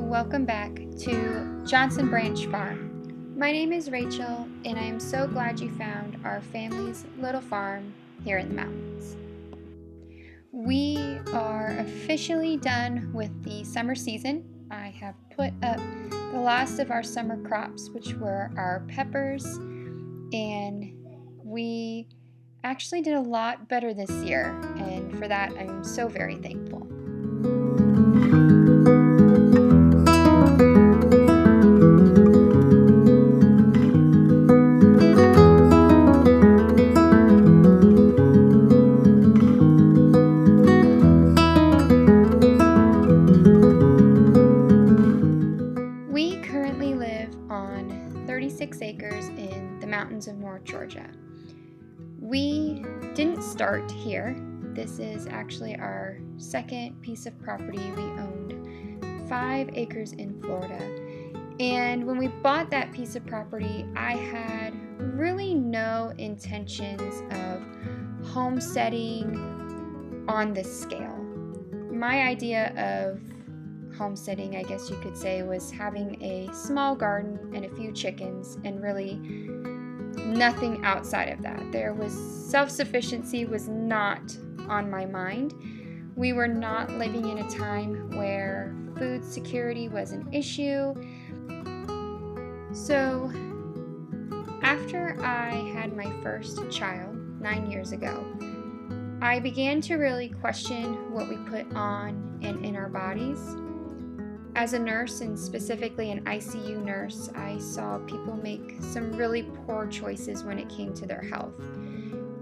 welcome back to Johnson Branch Farm. My name is Rachel, and I am so glad you found our family's little farm here in the mountains. We are officially done with the summer season. I have put up the last of our summer crops, which were our peppers, and we actually did a lot better this year, and for that I'm so very thankful. We currently live on 36 acres in the mountains of North Georgia. We didn't start here. This is actually our second piece of property. We owned 5 acres in Florida. And when we bought that piece of property, I had really no intentions of homesteading on this scale. My idea of homesteading, I guess you could say, was having a small garden and a few chickens, and really nothing outside of that. Self-sufficiency was not on my mind. We were not living in a time where food security was an issue. So after I had my first child 9 years ago, I began to really question what we put on and in our bodies. As a nurse, and specifically an ICU nurse, I saw people make some really poor choices when it came to their health.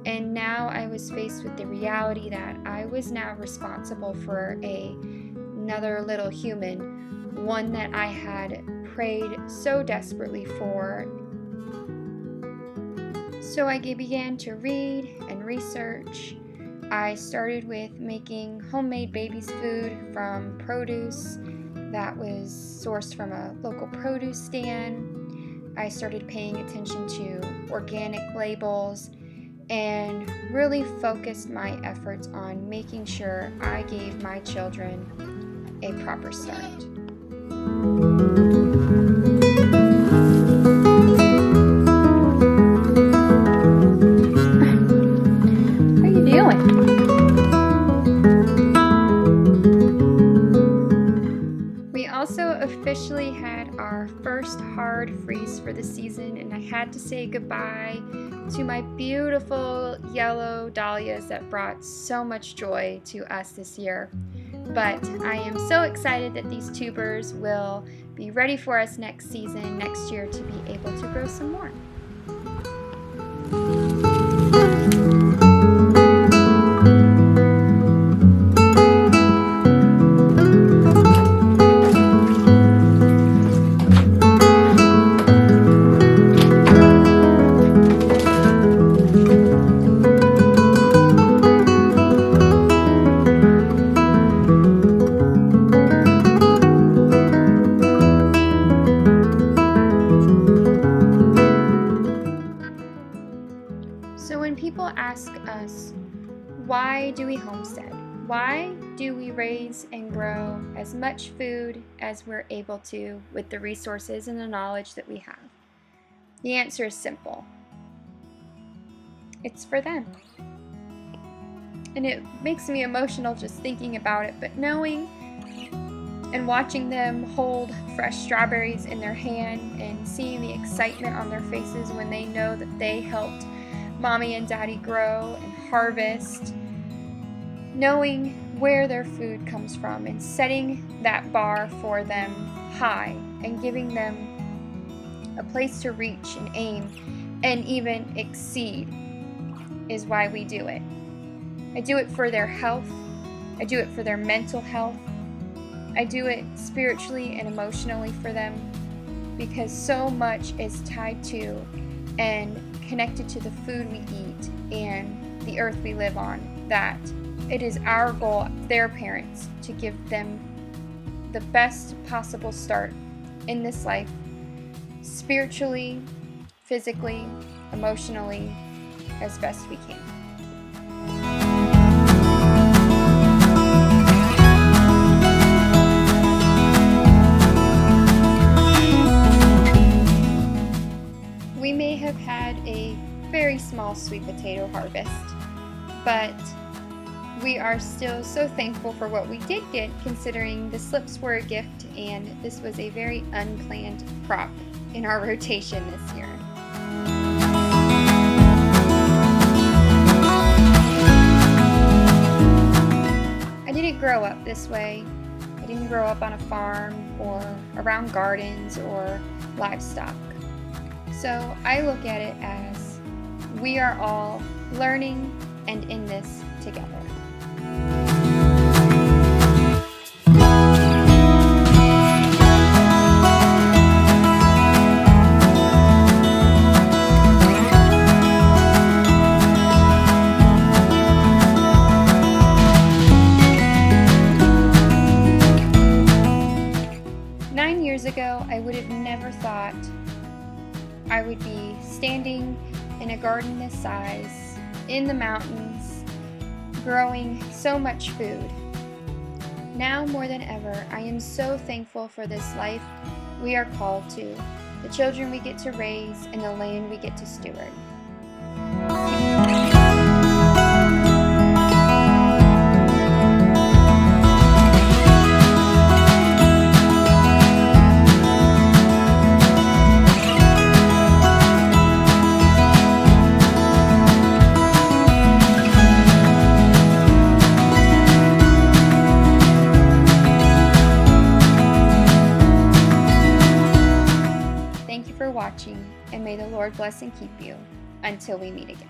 And now I was faced with the reality that I was now responsible for another little human, one that I had prayed so desperately for. So I began to read and research. I started with making homemade baby's food from produce that was sourced from a local produce stand. I started paying attention to organic labels and really focused my efforts on making sure I gave my children a proper start. What are you doing? Officially had our first hard freeze for the season, and I had to say goodbye to my beautiful yellow dahlias that brought so much joy to us this year. But I am so excited that these tubers will be ready for us next year, to be able to grow some more. So when people ask us, why do we homestead? Why do we raise and grow as much food as we're able to with the resources and the knowledge that we have? The answer is simple. It's for them. And it makes me emotional just thinking about it, but knowing and watching them hold fresh strawberries in their hand and seeing the excitement on their faces when they know that they helped Mommy and Daddy grow and harvest, knowing where their food comes from and setting that bar for them high and giving them a place to reach and aim and even exceed is why we do it. I do it for their health. I do it for their mental health. I do it spiritually and emotionally for them, because so much is tied to and connected to the food we eat and the earth we live on, that it is our goal, their parents, to give them the best possible start in this life, spiritually, physically, emotionally, as best we can. sweet potato harvest. But we are still so thankful for what we did get, considering the slips were a gift and this was a very unplanned crop in our rotation this year. I didn't grow up this way. I didn't grow up on a farm or around gardens or livestock. So I look at it as we are all learning and in this together. Years ago, I would have never thought I would be standing in a garden this size, in the mountains, growing so much food. Now more than ever, I am so thankful for this life we are called to, the children we get to raise, and the land we get to steward. For watching, and may the Lord bless and keep you until we meet again.